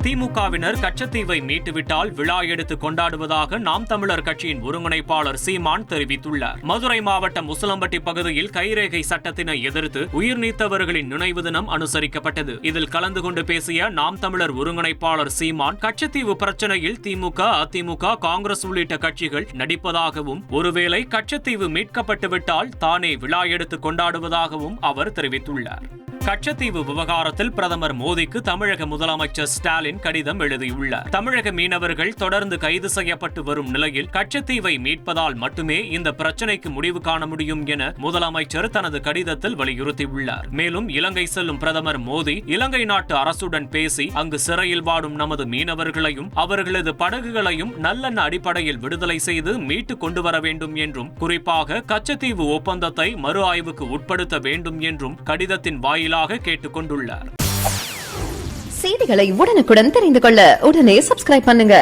திமுகவினர் கச்சத்தீவை மீட்டுவிட்டால் விழா எடுத்து கொண்டாடுவதாக நாம் தமிழர் கட்சியின் ஒருங்கிணைப்பாளர் சீமான் தெரிவித்துள்ளார். மதுரை மாவட்டம் உசிலம்பட்டி பகுதியில் கைரேகை சட்டத்தினை எதிர்த்து உயிர் நீத்தவர்களின் நினைவு தினம் அனுசரிக்கப்பட்டது. இதில் கலந்து கொண்டு பேசிய நாம் தமிழர் ஒருங்கிணைப்பாளர் சீமான், கச்சத்தீவு பிரச்சனையில் திமுக, அதிமுக, காங்கிரஸ் உள்ளிட்ட கட்சிகள் நடிப்பதாகவும், ஒருவேளை கச்சத்தீவு மீட்கப்பட்டுவிட்டால் தானே விழா எடுத்து கொண்டாடுவதாகவும் அவர் தெரிவித்துள்ளார். கச்சத்தீவு விவகாரத்தில் பிரதமர் மோடிக்கு தமிழக முதலமைச்சர் ஸ்டாலின் கடிதம் எழுதியுள்ளார். தமிழக மீனவர்கள் தொடர்ந்து கைது செய்யப்பட்டு வரும் நிலையில் கச்சத்தீவை மீட்பதால் மட்டுமே இந்த பிரச்சினைக்கு முடிவு காண முடியும் என முதலமைச்சர் தனது கடிதத்தில் வலியுறுத்தியுள்ளார். மேலும் இலங்கை செல்லும் பிரதமர் மோடி இலங்கை நாட்டு அரசுடன் பேசி அங்கு சிறையில் வாடும் நமது மீனவர்களையும் அவர்களது படகுகளையும் நல்லெண்ண அடிப்படையில் விடுதலை செய்து மீட்டு கொண்டு வர வேண்டும் என்றும், குறிப்பாக கச்சத்தீவு ஒப்பந்தத்தை மறு ஆய்வுக்கு உட்படுத்த வேண்டும் என்றும் கடிதத்தின் வாயிலாக கேட்டுக் கொண்டுள்ளார். செய்திகளை உடனுக்குடன் தெரிந்து கொள்ள உடனே சப்ஸ்கிரைப் பண்ணுங்க.